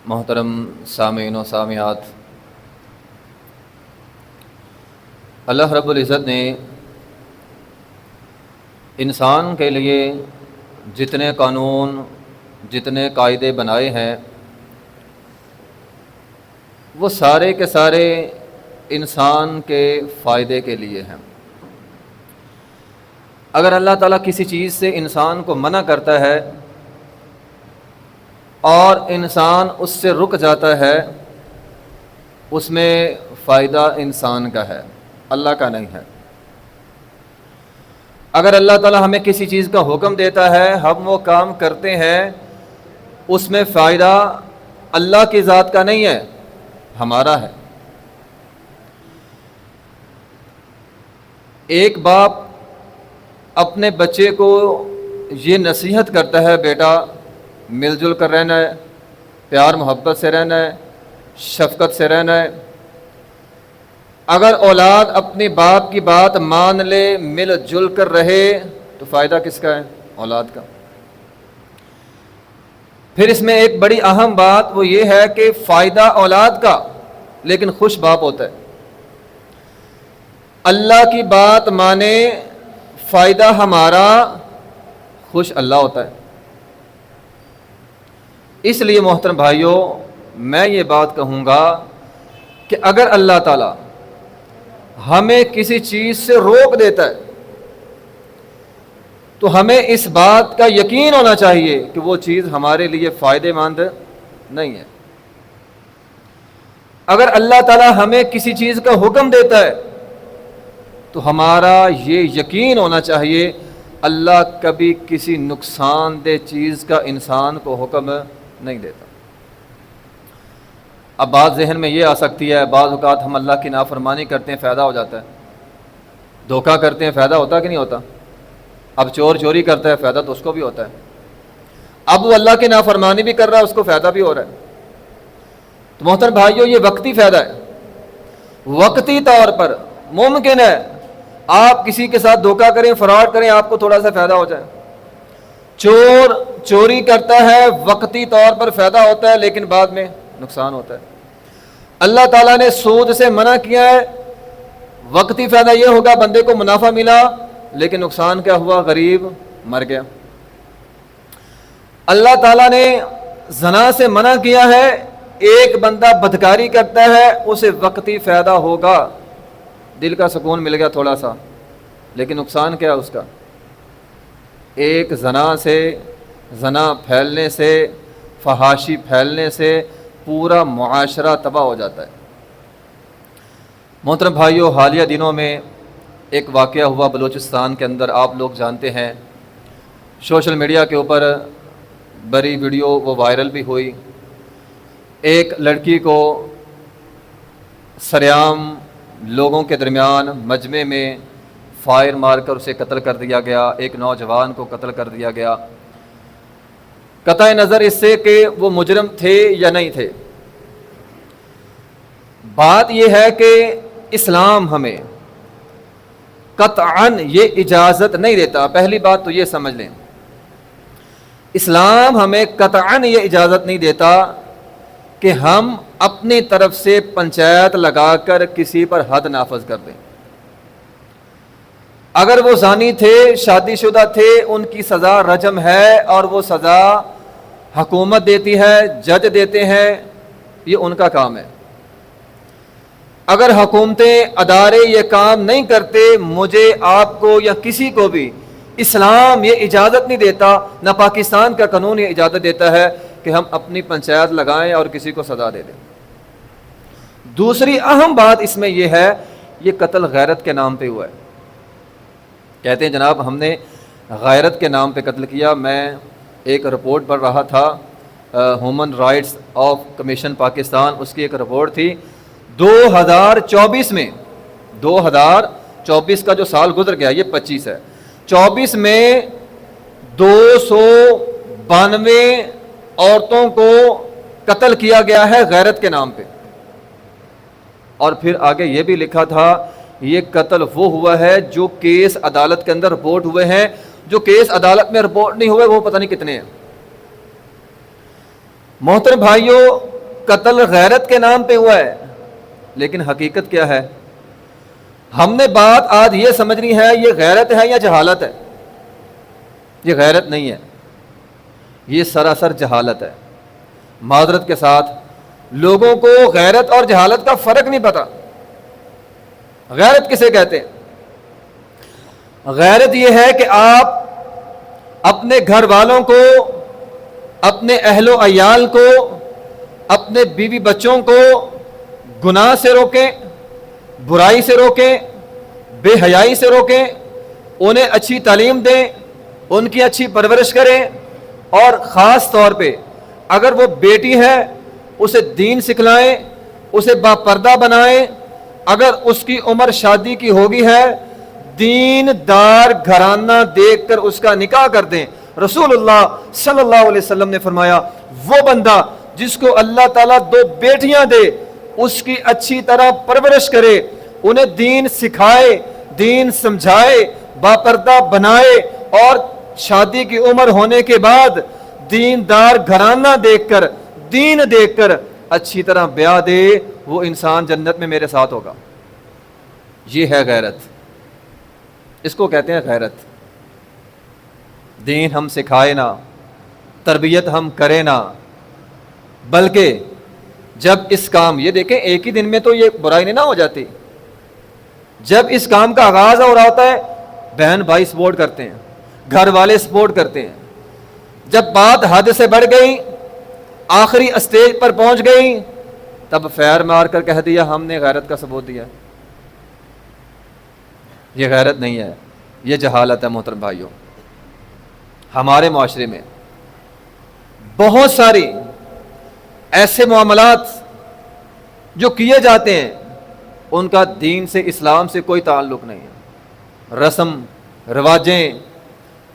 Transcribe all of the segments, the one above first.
محترم سامعین و سامعات، اللہ رب العزت نے انسان کے لیے جتنے قانون، جتنے قاعدے بنائے ہیں، وہ سارے کے سارے انسان کے فائدے کے لیے ہیں۔ اگر اللہ تعالیٰ کسی چیز سے انسان کو منع کرتا ہے اور انسان اس سے رک جاتا ہے، اس میں فائدہ انسان کا ہے، اللہ کا نہیں ہے۔ اگر اللہ تعالیٰ ہمیں کسی چیز کا حکم دیتا ہے، ہم وہ کام کرتے ہیں، اس میں فائدہ اللہ کی ذات کا نہیں ہے، ہمارا ہے۔ ایک باپ اپنے بچے کو یہ نصیحت کرتا ہے، بیٹا مل جل کر رہنا ہے، پیار محبت سے رہنا ہے، شفقت سے رہنا ہے۔ اگر اولاد اپنی باپ کی بات مان لے، مل جل کر رہے، تو فائدہ کس کا ہے؟ اولاد کا۔ پھر اس میں ایک بڑی اہم بات وہ یہ ہے کہ فائدہ اولاد کا، لیکن خوش باپ ہوتا ہے۔ اللہ کی بات مانے، فائدہ ہمارا، خوش اللہ ہوتا ہے۔ اس لیے محترم بھائیوں، میں یہ بات کہوں گا کہ اگر اللہ تعالی ہمیں کسی چیز سے روک دیتا ہے تو ہمیں اس بات کا یقین ہونا چاہیے کہ وہ چیز ہمارے لیے فائدے مند نہیں ہے۔ اگر اللہ تعالی ہمیں کسی چیز کا حکم دیتا ہے تو ہمارا یہ یقین ہونا چاہیے اللہ کبھی کسی نقصان دہ چیز کا انسان کو حکم نہیں دیتا۔ اب بات ذہن میں یہ آ سکتی ہے، بعض اوقات ہم اللہ کی نافرمانی کرتے ہیں، فائدہ ہو جاتا ہے۔ دھوکہ کرتے ہیں، فائدہ ہوتا کہ نہیں ہوتا؟ اب چور چوری کرتا ہے، فائدہ تو اس کو بھی ہوتا ہے۔ اب وہ اللہ کی نافرمانی بھی کر رہا ہے، اس کو فائدہ بھی ہو رہا ہے۔ تو محترم بھائیوں، یہ وقتی فائدہ ہے۔ وقتی طور پر ممکن ہے آپ کسی کے ساتھ دھوکہ کریں، فراڈ کریں، آپ کو تھوڑا سا فائدہ ہو جائے۔ چور چوری کرتا ہے، وقتی طور پر فائدہ ہوتا ہے، لیکن بعد میں نقصان ہوتا ہے۔ اللہ تعالیٰ نے سود سے منع کیا ہے، وقتی فائدہ یہ ہوگا بندے کو منافع ملا، لیکن نقصان کیا ہوا؟ غریب مر گیا۔ اللہ تعالیٰ نے زنا سے منع کیا ہے، ایک بندہ بدکاری کرتا ہے، اسے وقتی فائدہ ہوگا، دل کا سکون مل گیا تھوڑا سا، لیکن نقصان کیا اس کا؟ ایک زنا پھیلنے سے، فحاشی پھیلنے سے پورا معاشرہ تباہ ہو جاتا ہے۔ محترم بھائیوں، حالیہ دنوں میں ایک واقعہ ہوا بلوچستان کے اندر، آپ لوگ جانتے ہیں، سوشل میڈیا کے اوپر بڑی ویڈیو وہ وائرل بھی ہوئی۔ ایک لڑکی کو سریعام لوگوں کے درمیان مجمع میں فائر مار کر اسے قتل کر دیا گیا، ایک نوجوان کو قتل کر دیا گیا، قطع نظر اس سے کہ وہ مجرم تھے یا نہیں تھے۔ بات یہ ہے کہ اسلام ہمیں قطعاً یہ اجازت نہیں دیتا، پہلی بات تو یہ سمجھ لیں، اسلام ہمیں قطعاً یہ اجازت نہیں دیتا کہ ہم اپنی طرف سے پنچایت لگا کر کسی پر حد نافذ کر دیں۔ اگر وہ زانی تھے، شادی شدہ تھے، ان کی سزا رجم ہے، اور وہ سزا حکومت دیتی ہے، جج دیتے ہیں، یہ ان کا کام ہے۔ اگر حکومتیں، ادارے یہ کام نہیں کرتے، مجھے، آپ کو یا کسی کو بھی اسلام یہ اجازت نہیں دیتا، نہ پاکستان کا قانون یہ اجازت دیتا ہے کہ ہم اپنی پنچایت لگائیں اور کسی کو سزا دے دیں۔ دوسری اہم بات اس میں یہ ہے، یہ قتل غیرت کے نام پہ ہوا ہے۔ کہتے ہیں جناب ہم نے غیرت کے نام پہ قتل کیا۔ میں ایک رپورٹ پڑھ رہا تھا، human rights of commission Pakistan, اس کی ایک رپورٹ تھی 2024 میں، 2024 کا جو سال گزر گیا، یہ 25 ہے، 24 میں 292 عورتوں کو قتل کیا گیا ہے غیرت کے نام پہ۔ اور پھر آگے یہ بھی لکھا تھا یہ قتل وہ ہوا ہے جو کیس عدالت کے اندر رپورٹ ہوئے ہیں، جو کیس عدالت میں رپورٹ نہیں ہوئے وہ پتہ نہیں کتنے ہیں۔ محترم بھائیوں، قتل غیرت کے نام پہ ہوا ہے، لیکن حقیقت کیا ہے؟ ہم نے بات آج یہ سمجھنی ہے یہ غیرت ہے یا جہالت ہے۔ یہ غیرت نہیں ہے، یہ سراسر جہالت ہے۔ معذرت کے ساتھ لوگوں کو غیرت اور جہالت کا فرق نہیں پتا۔ غیرت کسے کہتے ہیں؟ غیرت یہ ہے کہ آپ اپنے گھر والوں کو، اپنے اہل و عیال کو، اپنے بیوی بچوں کو گناہ سے روکیں، برائی سے روکیں، بے حیائی سے روکیں، انہیں اچھی تعلیم دیں، ان کی اچھی پرورش کریں، اور خاص طور پہ اگر وہ بیٹی ہے اسے دین سکھلائیں، اسے باپردہ بنائیں، اگر اس کی عمر شادی کی ہوگی ہے دین دار گھرانہ دیکھ کر اس کا نکاح کر دیں۔ رسول اللہ صلی اللہ علیہ وسلم نے فرمایا وہ بندہ جس کو اللہ تعالیٰ 2 بیٹیاں دے اس کی اچھی طرح پرورش کرے، انہیں دین سکھائے، دین سمجھائے، باپردہ بنائے، اور شادی کی عمر ہونے کے بعد دیندار گھرانہ دیکھ کر، دین دیکھ کر اچھی طرح بیاہ دے، وہ انسان جنت میں میرے ساتھ ہوگا۔ یہ ہے غیرت، اس کو کہتے ہیں غیرت۔ دین ہم سکھائے نہ، تربیت ہم کریں نہ، بلکہ جب اس کام، یہ دیکھیں ایک ہی دن میں تو یہ برائی نہیں نہ ہو جاتی، جب اس کام کا آغاز ہو رہا ہوتا ہے بہن بھائی سپورٹ کرتے ہیں، گھر والے سپورٹ کرتے ہیں، جب بات حد سے بڑھ گئی، آخری اسٹیج پر پہنچ گئی، تب فیر مار کر کہہ دیا ہم نے غیرت کا ثبوت دیا۔ یہ غیرت نہیں ہے، یہ جہالت ہے۔ محترم بھائیوں، ہمارے معاشرے میں بہت ساری ایسے معاملات جو کیے جاتے ہیں ان کا دین سے، اسلام سے کوئی تعلق نہیں ہے۔ رسم رواجیں،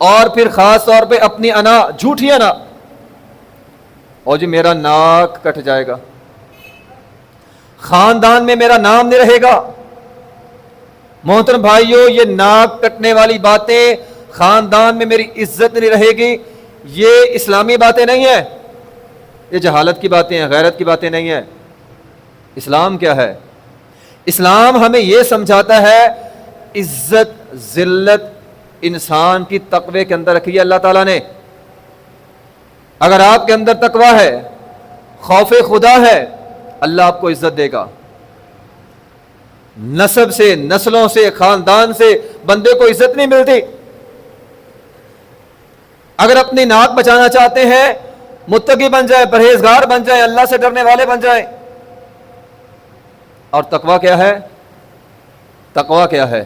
اور پھر خاص طور پہ اپنی انا، جھوٹی انا، اور جی میرا ناک کٹ جائے گا، خاندان میں میرا نام نہیں رہے گا۔ محترم بھائیوں، یہ ناک کٹنے والی باتیں، خاندان میں میری عزت نہیں رہے گی، یہ اسلامی باتیں نہیں ہیں، یہ جہالت کی باتیں ہیں، غیرت کی باتیں نہیں ہیں۔ اسلام کیا ہے؟ اسلام ہمیں یہ سمجھاتا ہے عزت ذلت انسان کی تقوی کے اندر رکھی ہے اللہ تعالیٰ نے۔ اگر آپ کے اندر تقوی ہے، خوف خدا ہے، اللہ آپ کو عزت دے گا۔ نسب سے، نسلوں سے، خاندان سے بندے کو عزت نہیں ملتی۔ اگر اپنی ناک بچانا چاہتے ہیں، متقی بن جائیں، پرہیزگار بن جائیں، اللہ سے ڈرنے والے بن جائیں۔ اور تقوی کیا ہے؟ تقوی کیا ہے؟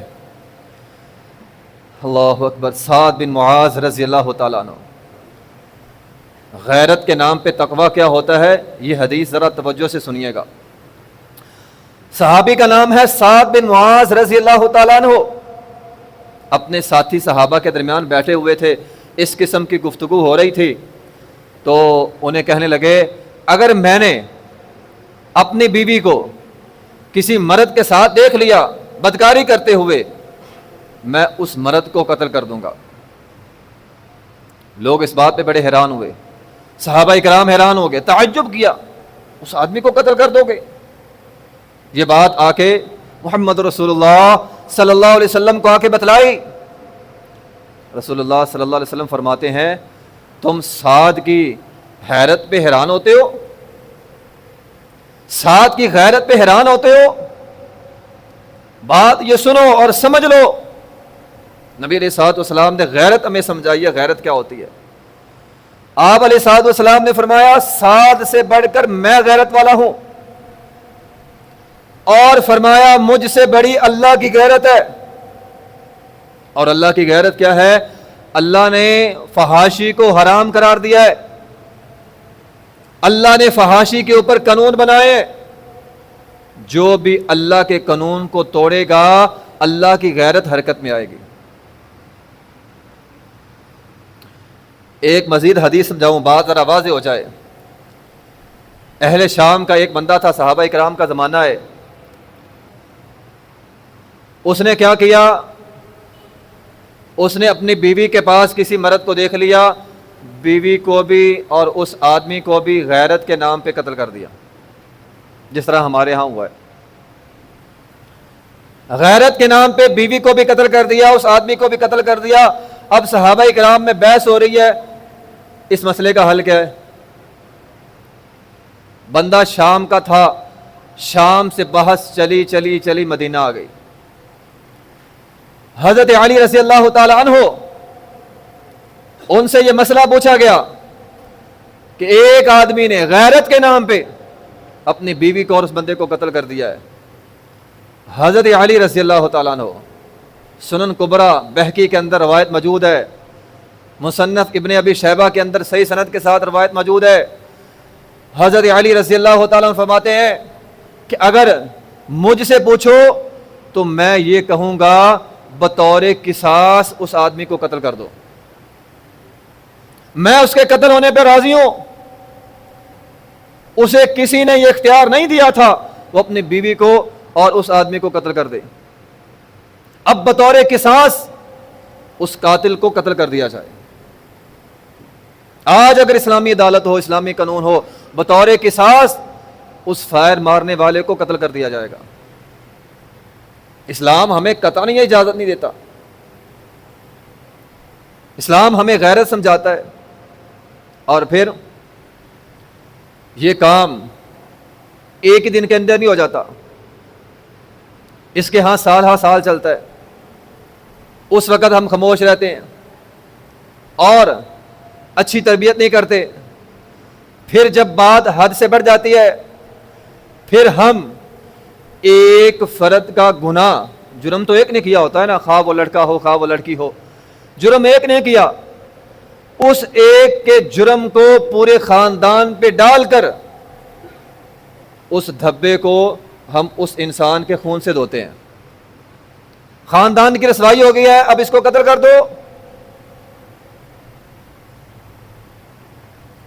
اللہ اکبر۔ سعد بن معاذ رضی اللہ تعالیٰ عنہ، غیرت کے نام پہ تقوی کیا ہوتا ہے یہ حدیث ذرا توجہ سے سنیے گا۔ صحابی کا نام ہے سعد بن معاذ رضی اللہ تعالیٰ عنہ، اپنے ساتھی صحابہ کے درمیان بیٹھے ہوئے تھے، اس قسم کی گفتگو ہو رہی تھی، تو انہیں کہنے لگے اگر میں نے اپنی بیوی کو کسی مرد کے ساتھ دیکھ لیا بدکاری کرتے ہوئے، میں اس مرد کو قتل کر دوں گا۔ لوگ اس بات پہ بڑے حیران ہوئے، صحابہ کرام حیران ہو گئے، تعجب کیا، اس آدمی کو قتل کر دو گے؟ یہ بات آ کے محمد رسول اللہ صلی اللہ علیہ وسلم کو آ کے بتلائی۔ رسول اللہ صلی اللہ علیہ وسلم فرماتے ہیں تم سعد کی حیرت پہ حیران ہوتے ہو؟ سعد کی غیرت پہ حیران ہوتے ہو؟ بات یہ سنو اور سمجھ لو، نبی علیہ الصلوۃ والسلام نے غیرت ہمیں سمجھائی ہے، غیرت کیا ہوتی ہے۔ آپ علیہ الصلوۃ والسلام نے فرمایا سعد سے بڑھ کر میں غیرت والا ہوں، اور فرمایا مجھ سے بڑی اللہ کی غیرت ہے۔ اور اللہ کی غیرت کیا ہے؟ اللہ نے فحاشی کو حرام قرار دیا ہے، اللہ نے فحاشی کے اوپر قانون بنائے، جو بھی اللہ کے قانون کو توڑے گا اللہ کی غیرت حرکت میں آئے گی۔ ایک مزید حدیث سمجھاؤں، بات ذرا واضح ہو جائے۔ اہل شام کا ایک بندہ تھا، صحابہ کرام کا زمانہ ہے، اس نے کیا کیا؟ اس نے اپنی بیوی کے پاس کسی مرد کو دیکھ لیا، بیوی کو بھی اور اس آدمی کو بھی غیرت کے نام پہ قتل کر دیا۔ جس طرح ہمارے ہاں ہوا ہے. غیرت کے نام پہ بیوی کو بھی قتل کر دیا, اس آدمی کو بھی قتل کر دیا. اب صحابہ کرام میں بحث ہو رہی ہے, اس مسئلے کا حل کیا ہے؟ بندہ شام کا تھا, شام سے بحث چلی چلی چلی مدینہ آ گئی. حضرت علی رضی اللہ تعالی عنہ, ان سے یہ مسئلہ پوچھا گیا کہ ایک آدمی نے غیرت کے نام پہ اپنی بیوی کو اور اس بندے کو قتل کر دیا ہے. حضرت علی رضی اللہ تعالیٰ عنہ, سنن کبرا بہقی کے اندر روایت موجود ہے, مصنف ابن ابی شیبہ کے اندر صحیح سند کے ساتھ روایت موجود ہے. حضرت علی رضی اللہ تعالیٰ عنہ فرماتے ہیں کہ اگر مجھ سے پوچھو تو میں یہ کہوں گا بطور قصاص اس آدمی کو قتل کر دو, میں اس کے قتل ہونے پہ راضی ہوں. اسے کسی نے یہ اختیار نہیں دیا تھا وہ اپنی بیوی کو اور اس آدمی کو قتل کر دے. اب بطور قصاص اس قاتل کو قتل کر دیا جائے. آج اگر اسلامی عدالت ہو, اسلامی قانون ہو, بطور قصاص اس فائر مارنے والے کو قتل کر دیا جائے گا. اسلام ہمیں قطعاً یہ اجازت نہیں دیتا. اسلام ہمیں غیرت سمجھاتا ہے. اور پھر یہ کام ایک ہی دن کے اندر نہیں ہو جاتا, اس کے ہاں سال ہا سال چلتا ہے. اس وقت ہم خاموش رہتے ہیں اور اچھی تربیت نہیں کرتے. پھر جب بات حد سے بڑھ جاتی ہے, پھر ہم ایک فرد کا گناہ, جرم تو ایک نے کیا ہوتا ہے نا, خواہ وہ لڑکا ہو خواہ وہ لڑکی ہو, جرم ایک نے کیا, اس ایک کے جرم کو پورے خاندان پہ ڈال کر اس دھبے کو ہم اس انسان کے خون سے دھوتے ہیں. خاندان کی رسوائی ہو گئی ہے, اب اس کو قتل کر دو.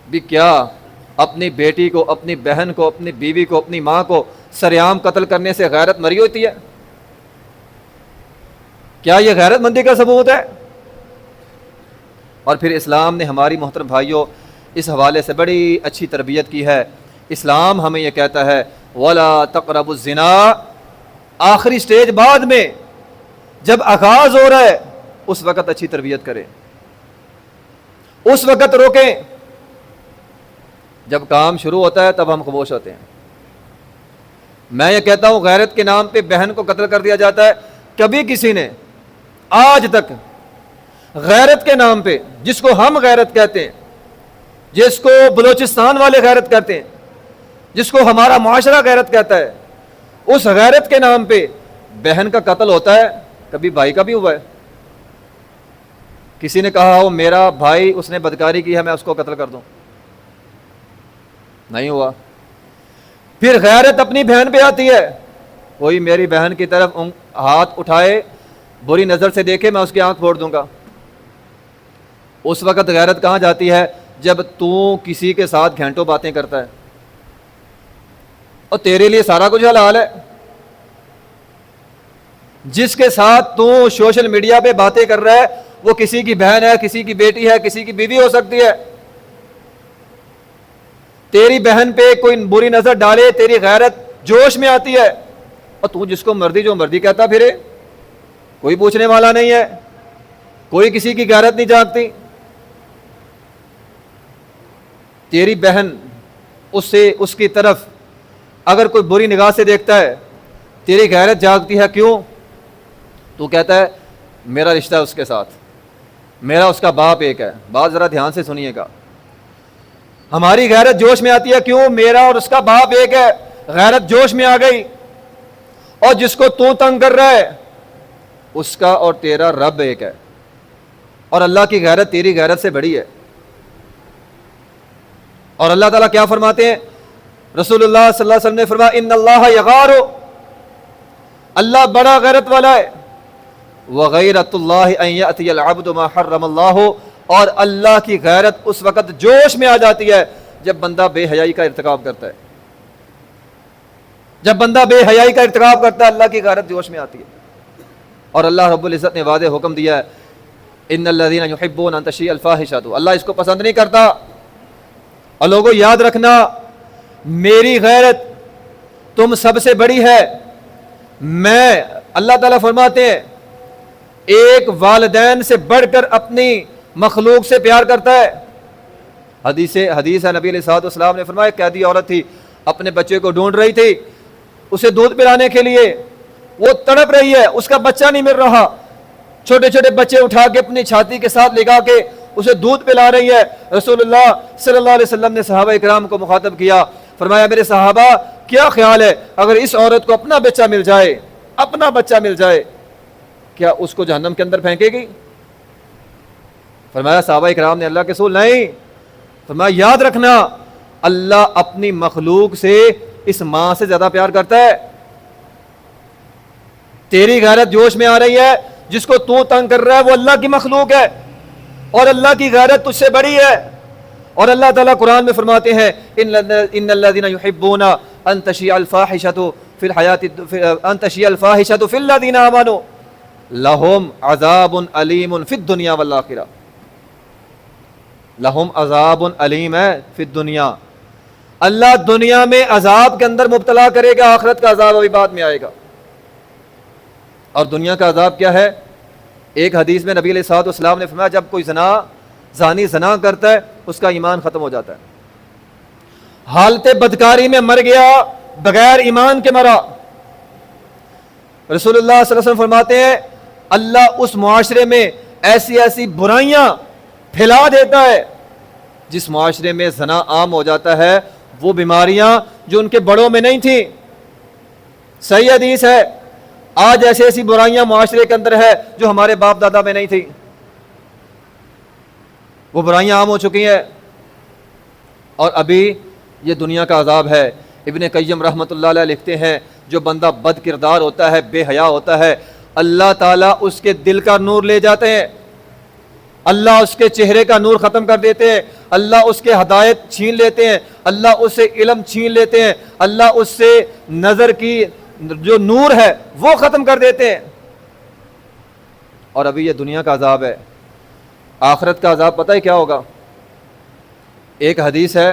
بھی کیا اپنی بیٹی کو, اپنی بہن کو, اپنی بیوی کو, اپنی ماں کو سریعام قتل کرنے سے غیرت مری ہوتی ہے؟ کیا یہ غیرت مندی کا ثبوت ہے؟ اور پھر اسلام نے ہماری محترم بھائیوں اس حوالے سے بڑی اچھی تربیت کی ہے. اسلام ہمیں یہ کہتا ہے وَلَا تَقْرَبُوا الزِّنَا, آخری سٹیج بعد میں جب آغاز ہو رہا ہے اس وقت اچھی تربیت کریں, اس وقت روکیں. جب کام شروع ہوتا ہے تب ہم خاموش ہوتے ہیں. میں یہ کہتا ہوں غیرت کے نام پہ بہن کو قتل کر دیا جاتا ہے. کبھی کسی نے آج تک غیرت کے نام پہ, جس کو ہم غیرت کہتے ہیں, جس کو بلوچستان والے غیرت کہتے ہیں, جس کو ہمارا معاشرہ غیرت کہتا ہے, اس غیرت کے نام پہ بہن کا قتل ہوتا ہے. کبھی بھائی کا بھی ہوا ہے. کسی نے کہا ہو میرا بھائی اس نے بدکاری کی ہے میں اس کو قتل کر دوں؟ نہیں ہوا. پھر غیرت اپنی بہن پہ آتی ہے, کوئی میری بہن کی طرف ہاتھ اٹھائے, بری نظر سے دیکھے, میں اس کی آنکھ پھوڑ دوں گا. اس وقت غیرت کہاں جاتی ہے؟ جب تو کسی کے ساتھ گھنٹوں باتیں کرتا ہے اور تیرے لیے سارا کچھ حلال ہے. جس کے ساتھ تو سوشل میڈیا پہ باتیں کر رہا ہے وہ کسی کی بہن ہے, کسی کی بیٹی ہے, کسی کی بیوی ہو سکتی ہے. تیری بہن پہ کوئی بری نظر ڈالے, تیری غیرت جوش میں آتی ہے, اور تو جس کو مرضی جو مرضی کہتا پھرے, کوئی پوچھنے والا نہیں ہے, کوئی کسی کی غیرت نہیں جاگتی. تیری بہن اس کی طرف اگر کوئی بری نگاہ سے دیکھتا ہے, تیری غیرت جاگتی ہے. کیوں؟ تو کہتا ہے میرا رشتہ اس کے ساتھ, میرا اس کا باپ ایک ہے. بات ذرا دھیان سے سنیے گا. ہماری غیرت جوش میں آتی ہے. کیوں؟ میرا اور اس کا باپ ایک ہے. غیرت جوش میں آ گئی. اور جس کو تو تنگ کر رہا ہے اس کا اور تیرا رب ایک ہے, اور اللہ کی غیرت تیری غیرت سے بڑی ہے. اور اللہ تعالیٰ کیا فرماتے ہیں؟ رسول اللہ صلی اللہ علیہ وسلم نے فرمایا ان اللہ یغار, اللہ بڑا غیرت والا ہے. وغیرت اللہ ان یأتی العبد ما حرم اللہ, اور اللہ کی غیرت اس وقت جوش میں آ جاتی ہے جب بندہ بے حیائی کا ارتکاب کرتا ہے. جب بندہ بے حیائی کا ارتکاب کرتا ہے اللہ کی غیرت جوش میں آتی ہے. اور اللہ رب العزت نے واضح حکم دیا ہے ان الذین یحبون ان تشیع الفاحشۃ, اللہ اس کو پسند نہیں کرتا. اور لوگوں یاد رکھنا, میری غیرت تم سب سے بڑی ہے. میں اللہ تعالیٰ فرماتے ہیں ایک والدین سے بڑھ کر اپنی مخلوق سے پیار کرتا ہے. حدیث ہے نبی علیہ الصلوۃ والسلام نے فرمایا قیدی عورت تھی, اپنے بچے کو ڈھونڈ رہی تھی اسے دودھ پلانے کے لیے, وہ تڑپ رہی ہے, اس کا بچہ نہیں مل رہا, چھوٹے چھوٹے بچے اٹھا کے اپنی چھاتی کے ساتھ لگا کے اسے دودھ پلا رہی ہے. رسول اللہ صلی اللہ علیہ وسلم نے صحابہ اکرام کو مخاطب کیا, فرمایا میرے صحابہ کیا خیال ہے اگر اس عورت کو اپنا بچہ مل جائے, کیا اس کو جہنم کے اندر پھینکے گی؟ فرمایا صحابہ اکرام نے اللہ کے رسول نہیں. فرمایا یاد رکھنا اللہ اپنی مخلوق سے اس ماں سے زیادہ پیار کرتا ہے. تیری غیرت جوش میں آ رہی ہے, جس کو تو تنگ کر رہا ہے وہ اللہ کی مخلوق ہے اور اللہ کی غیرت تجھ سے بڑی ہے. اور اللہ تعالیٰ قرآن میں فرماتے ہیں ان الذین یحبون ان تشیع الفاحشۃ فی الذین آمنوا لہم عذاب علیم فی الدنیا والآخرہ. لہم عذاب علیم ہے فی الدنیا, اللہ دنیا میں عذاب کے اندر مبتلا کرے گا, آخرت کا عذاب ابھی بعد میں آئے گا. اور دنیا کا عذاب کیا ہے؟ ایک حدیث میں نبی علیہ الصلوۃ والسلام نے فرمایا جب کوئی زانی زنا کرتا ہے اس کا ایمان ختم ہو جاتا ہے. حالت بدکاری میں مر گیا, بغیر ایمان کے مرا. رسول اللہ صلی اللہ علیہ وسلم فرماتے ہیں اللہ اس معاشرے میں ایسی برائیاں پھیلا دیتا ہے, جس معاشرے میں زنا عام ہو جاتا ہے وہ بیماریاں جو ان کے بڑوں میں نہیں تھیں. صحیح حدیث ہے, آج ایسی برائیاں معاشرے کے اندر ہے جو ہمارے باپ دادا میں نہیں تھی, وہ برائیاں عام ہو چکی ہیں. اور ابھی یہ دنیا کا عذاب ہے. ابن قیم رحمۃ اللہ علیہ لکھتے ہیں جو بندہ بد کردار ہوتا ہے, بے حیا ہوتا ہے, اللہ تعالیٰ اس کے دل کا نور لے جاتے ہیں, اللہ اس کے چہرے کا نور ختم کر دیتے ہیں, اللہ اس کے ہدایت چھین لیتے ہیں, اللہ اس سے علم چھین لیتے ہیں, اللہ اس سے نظر کی جو نور ہے وہ ختم کر دیتے ہیں. اور ابھی یہ دنیا کا عذاب ہے. آخرت کا عذاب پتہ ہے کیا ہوگا؟ ایک حدیث ہے,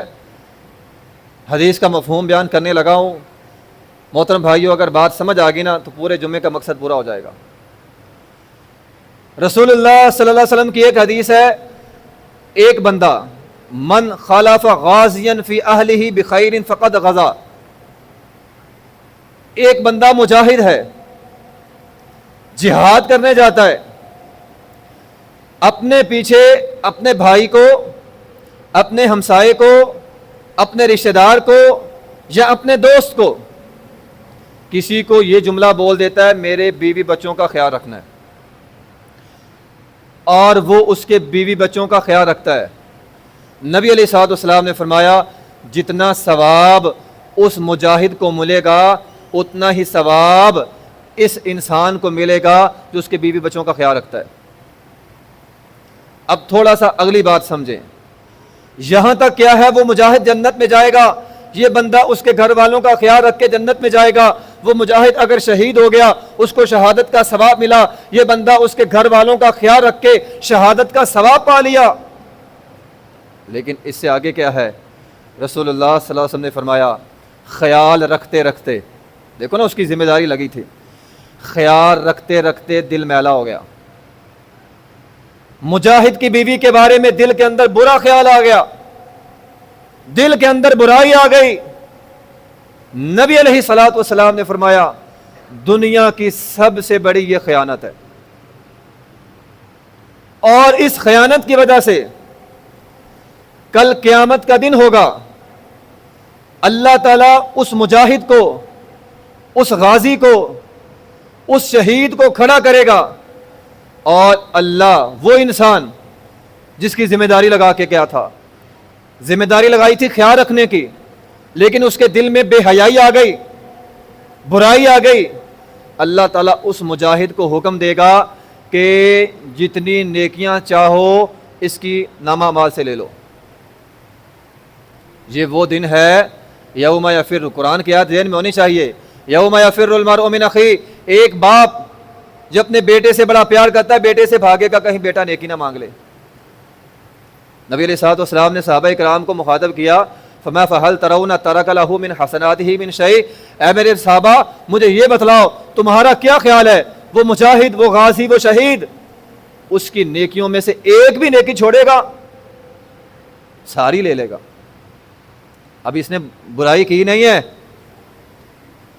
حدیث کا مفہوم بیان کرنے لگا ہوں. محترم بھائیو اگر بات سمجھ آ گئی نا تو پورے جمعے کا مقصد پورا ہو جائے گا. رسول اللہ صلی اللہ علیہ وسلم کی ایک حدیث ہے, ایک بندہ من خالف غازیا فی اہلہ بخیر فقد غزا, ایک بندہ مجاہد ہے, جہاد کرنے جاتا ہے, اپنے پیچھے اپنے بھائی کو, اپنے ہمسائے کو, اپنے رشتہ دار کو یا اپنے دوست کو کسی کو یہ جملہ بول دیتا ہے میرے بیوی بچوں کا خیال رکھنا ہے, اور وہ اس کے بیوی بچوں کا خیال رکھتا ہے. نبی علیہ الصلوۃ والسلام نے فرمایا جتنا ثواب اس مجاہد کو ملے گا اتنا ہی ثواب اس انسان کو ملے گا جو اس کے بیوی بچوں کا خیال رکھتا ہے. اب تھوڑا سا اگلی بات سمجھیں. یہاں تک کیا ہے وہ مجاہد جنت میں جائے گا, یہ بندہ اس کے گھر والوں کا خیال رکھ کے جنت میں جائے گا. وہ مجاہد اگر شہید ہو گیا اس کو شہادت کا ثواب ملا, یہ بندہ اس کے گھر والوں کا خیال رکھ کے شہادت کا ثواب پا لیا. لیکن اس سے آگے کیا ہے؟ رسول اللہ صلی اللہ علیہ وسلم نے فرمایا خیال رکھتے رکھتے, دیکھو نا اس کی ذمہ داری لگی تھی, خیال رکھتے رکھتے دل میلا ہو گیا. مجاہد کی بیوی کے بارے میں دل کے اندر برا خیال آ گیا, دل کے اندر برائی آ گئی. نبی علیہ الصلوۃ والسلام نے فرمایا دنیا کی سب سے بڑی یہ خیانت ہے, اور اس خیانت کی وجہ سے کل قیامت کا دن ہوگا, اللہ تعالیٰ اس مجاہد کو, اس غازی کو, اس شہید کو کھڑا کرے گا, اور اللہ وہ انسان جس کی ذمہ داری لگا کے کیا تھا, ذمہ داری لگائی تھی خیال رکھنے کی, لیکن اس کے دل میں بے حیائی آ گئی, برائی آ گئی, اللہ تعالیٰ اس مجاہد کو حکم دے گا کہ جتنی نیکیاں چاہو اس کی نامہ اعمال سے لے لو. یہ وہ دن ہے یوم یفر, قرآن کی آیت ذہن میں ہونی چاہیے, یوم یفر المرء من اخیہ. ایک باپ جو اپنے بیٹے سے بڑا پیار کرتا ہے بیٹے سے بھاگے گا کہیں بیٹا نیکی نہ مانگ لے. نبی علیہ الصلوۃ والسلام نے صحابہ کرام کو مخاطب کیا, فما فهل ترون ترك له من حسناته من شيء، اے میرے صحابہ مجھے یہ بتلاؤ تمہارا کیا خیال ہے، وہ مجاہد، وہ غازی، وہ شہید، اس کی نیکیوں میں سے ایک بھی نیکی چھوڑے گا؟ ساری لے لے گا۔ اب اس نے برائی کی نہیں ہے،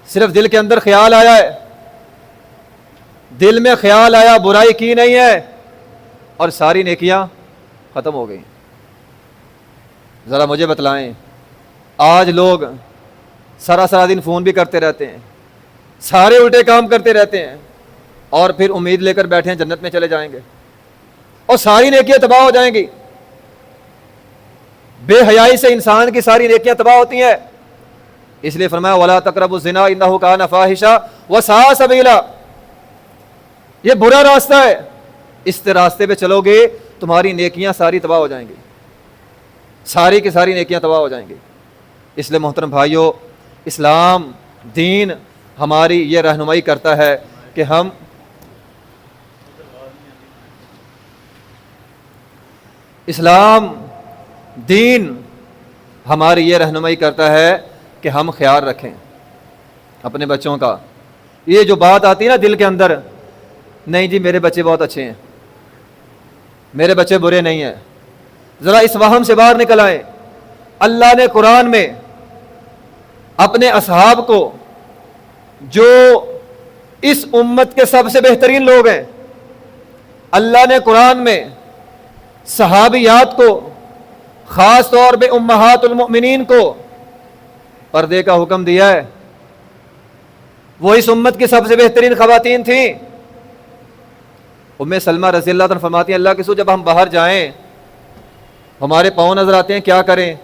صرف دل کے اندر خیال آیا ہے، دل میں خیال آیا، برائی کی نہیں ہے، اور ساری نیکیاں ختم ہو گئی۔ ذرا مجھے بتلائیں، آج لوگ سارا دن فون بھی کرتے رہتے ہیں، سارے الٹے کام کرتے رہتے ہیں، اور پھر امید لے کر بیٹھے ہیں جنت میں چلے جائیں گے، اور ساری نیکیاں تباہ ہو جائیں گی۔ بے حیائی سے انسان کی ساری نیکیاں تباہ ہوتی ہیں، اس لیے فرمایا وَلَا تَقْرَبُوا الزِّنَا إِنَّهُ كَانَ فَاحِشًا وَسَاءَ سَبِيلًا، یہ برا راستہ ہے، اس راستے پہ چلو گے تمہاری نیکیاں ساری تباہ ہو جائیں گی، ساری کی ساری نیکیاں تباہ ہو جائیں گی۔ اس لیے محترم بھائیوں، اسلام دین ہماری یہ رہنمائی کرتا ہے کہ ہم اسلام دین ہماری یہ رہنمائی کرتا ہے کہ ہم خیال رکھیں اپنے بچوں کا۔ یہ جو بات آتی ہے نا دل کے اندر، نہیں جی میرے بچے بہت اچھے ہیں، میرے بچے برے نہیں ہیں، ذرا اس وہم سے باہر نکل آئیں۔ اللہ نے قرآن میں اپنے اصحاب کو، جو اس امت کے سب سے بہترین لوگ ہیں، اللہ نے قرآن میں صحابیات کو، خاص طور پہ امہات المؤمنین کو پردے کا حکم دیا ہے۔ وہ اس امت کی سب سے بہترین خواتین تھیں۔ ام سلمہ رضی اللہ عنہ فرماتی ہیں، اللہ کے رسول جب ہم باہر جائیں ہمارے پاؤں نظر آتے ہیں، کیا کریں؟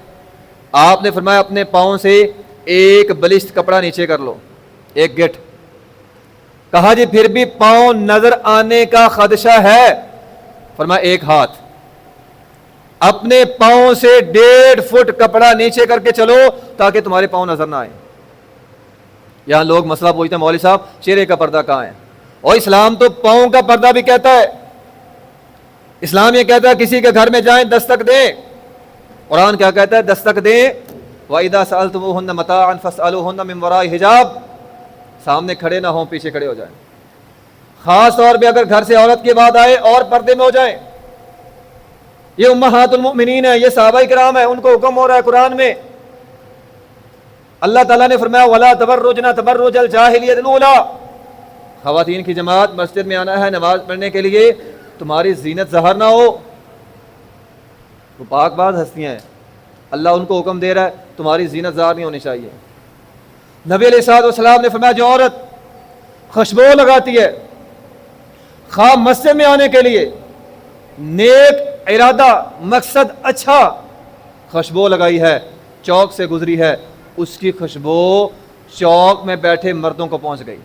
آپ نے فرمایا اپنے پاؤں سے ایک بلشت کپڑا نیچے کر لو، ایک گٹ۔ کہا جی پھر بھی پاؤں نظر آنے کا خدشہ ہے؟ فرمایا ایک ہاتھ، اپنے پاؤں سے 1.5 فٹ کپڑا نیچے کر کے چلو تاکہ تمہارے پاؤں نظر نہ آئیں۔ یہاں لوگ مسئلہ پوچھتے ہیں مولوی صاحب چہرے کا پردہ کہاں ہے؟ اور اسلام تو پاؤں کا پردہ بھی کہتا ہے۔ اسلام یہ کہتا ہے کسی کے گھر میں جائیں دستک دیں، قرآن کیا کہتا ہے؟ دستک دیں۔ وَإِذَا سَأَلْتُمُوهُنَّ مَتَاعًا فَاسْأَلُوهُنَّ مِنْ وَرَاءِ حجاب، سامنے کھڑے نہ ہوں، پیچھے کھڑے ہو جائیں۔ خاص طور پہ اگر گھر سے عورت کی بات آئے اور پردے میں ہو جائیں۔ یہ امہات المؤمنین ہیں، یہ صحابہ کرام ہیں، ان کو حکم ہو رہا ہے قرآن میں۔ اللہ تعالیٰ نے فرمایا وَلَا تَبَرُّجْنَ تَبَرُّجَ الْجَاهِلِيَّةِ الْأُولَىٰ، خواتین کی جماعت مسجد میں آنا ہے نماز پڑھنے کے لیے، تمہاری زینت ظاہر نہ ہو۔ وہ پاک باز ہستیاں ہیں، اللہ ان کو حکم دے رہا ہے تمہاری زینت ظاہر نہیں ہونی چاہیے۔ نبی علیہ الصلوۃ والسلام نے فرمایا جو عورت خوشبو لگاتی ہے خواہ مسجد میں آنے کے لیے، نیک ارادہ مقصد اچھا، خوشبو لگائی ہے، چوک سے گزری ہے، اس کی خوشبو چوک میں بیٹھے مردوں کو پہنچ گئی۔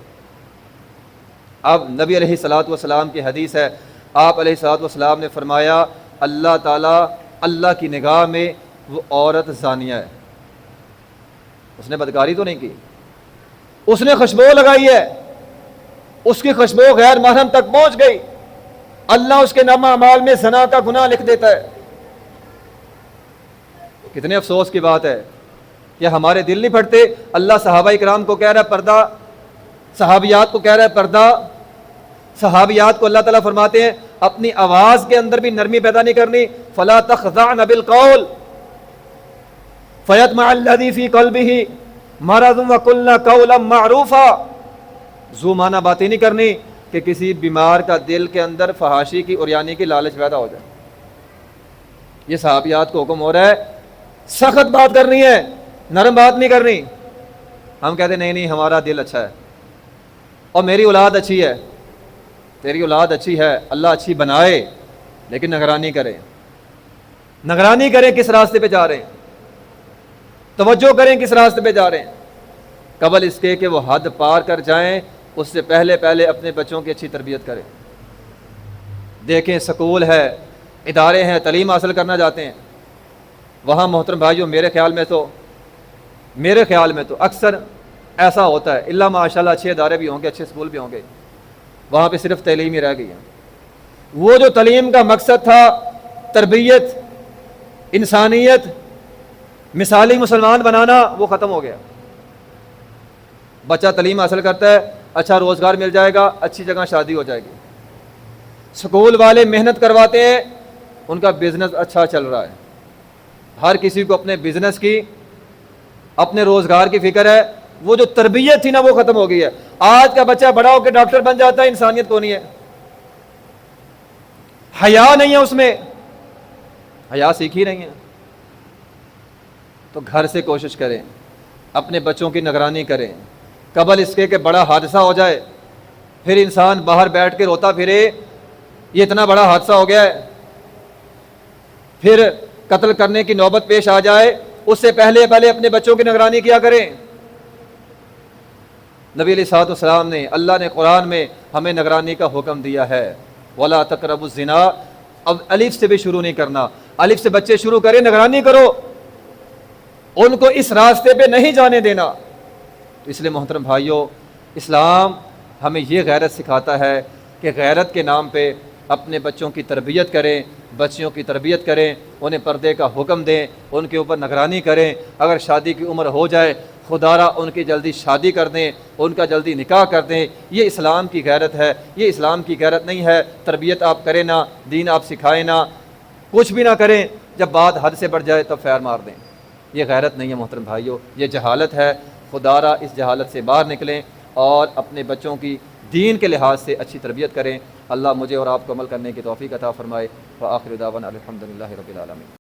اب نبی علیہ الصلوۃ والسلام کی حدیث ہے، آپ علیہ الصلوۃ والسلام نے فرمایا اللہ تعالیٰ اللہ کی نگاہ میں وہ عورت زانیہ ہے، اس نے بدکاری تو نہیں کی، اس نے خوشبو لگائی ہے، اس کی خوشبو غیر محرم تک پہنچ گئی، اللہ اس کے نامہ اعمال میں زنا کا گناہ لکھ دیتا ہے۔ کتنے افسوس کی بات ہے کہ ہمارے دل نہیں پھٹتے۔ اللہ صحابہ کرام کو کہہ رہا ہے پردہ، صحابیات کو کہہ رہا ہے پردہ۔ صحابیات کو اللہ تعالیٰ فرماتے ہیں اپنی آواز کے اندر بھی نرمی پیدا نہیں کرنی، فلا تخضعن بالقول فیطمع الذی فی قلبہ مرض وقلن قولا معروفا، ذو معنی باتیں نہیں کرنی کہ کسی بیمار کا دل کے اندر فحاشی کی اور یعنی کی لالچ پیدا ہو جائے۔ یہ صحابیات کو حکم ہو رہا ہے سخت بات کرنی ہے، نرم بات نہیں کرنی۔ ہم کہتے ہیں نہیں ہمارا دل اچھا ہے اور میری اولاد اچھی ہے، تیری اولاد اچھی ہے، اللہ اچھی بنائے، لیکن نگرانی کریں، نگرانی کریں کس راستے پہ جا رہے ہیں، توجہ کریں کس راستے پہ جا رہے ہیں، قبل اس کے کہ وہ حد پار کر جائیں اس سے پہلے اپنے بچوں کی اچھی تربیت کریں۔ دیکھیں سکول ہے، ادارے ہیں، تعلیم حاصل کرنا چاہتے ہیں، وہاں محترم بھائیوں میرے خیال میں تو اکثر ایسا ہوتا ہے، اللہ ماشاء اللہ اچھے ادارے بھی ہوں گے، اچھے سکول بھی ہوں گے، وہاں پہ صرف تعلیم ہی رہ گئی ہے۔ وہ جو تعلیم کا مقصد تھا تربیت، انسانیت، مثالی مسلمان بنانا وہ ختم ہو گیا. بچہ تعلیم حاصل کرتا ہے, اچھا روزگار مل جائے گا, اچھی جگہ شادی ہو جائے گی. سکول والے محنت کرواتے ہیں, ان کا بزنس اچھا چل رہا ہے. ہر کسی کو اپنے بزنس کی, اپنے روزگار کی فکر ہے. وہ جو تربیت تھی نا وہ ختم ہو گئی ہے. آج کا بچہ بڑا ہو کے ڈاکٹر بن جاتا ہے, انسانیت کو نہیں ہے, حیا نہیں ہے اس میں, حیا سیکھی نہیں ہے. تو گھر سے کوشش کریں, اپنے بچوں کی نگرانی کریں, قبل اس کے کہ بڑا حادثہ ہو جائے پھر انسان باہر بیٹھ کے روتا پھرے یہ اتنا بڑا حادثہ ہو گیا ہے, پھر قتل کرنے کی نوبت پیش آ جائے, اس سے پہلے اپنے بچوں کی نگرانی کیا کریں. نبی علیہ الصلوۃ والسلام نے, اللہ نے قرآن میں ہمیں نگرانی کا حکم دیا ہے, وَلَا تَقْرَبُوا الزِّنَا. اب الف سے بھی شروع نہیں کرنا, الف سے بچے شروع کریں, نگرانی کرو, ان کو اس راستے پہ نہیں جانے دینا. اس لیے محترم بھائیوں, اسلام ہمیں یہ غیرت سکھاتا ہے کہ غیرت کے نام پہ اپنے بچوں کی تربیت کریں, بچیوں کی تربیت کریں, انہیں پردے کا حکم دیں, ان کے اوپر نگرانی کریں. اگر شادی کی عمر ہو جائے, خدا را ان کی جلدی شادی کر دیں, ان کا جلدی نکاح کر دیں. یہ اسلام کی غیرت ہے, یہ اسلام کی غیرت نہیں ہے. تربیت آپ کریں نا, دین آپ سکھائیں نا, کچھ بھی نہ کریں, جب بات حد سے بڑھ جائے تب فیر مار دیں. یہ غیرت نہیں ہے محترم بھائیوں, یہ جہالت ہے. خدا را اس جہالت سے باہر نکلیں اور اپنے بچوں کی دین کے لحاظ سے اچھی تربیت کریں. اللہ مجھے اور آپ کو عمل کرنے کی توفیق عطا فرمائے. وآخر دعوانا الحمدللہ رب العالمین.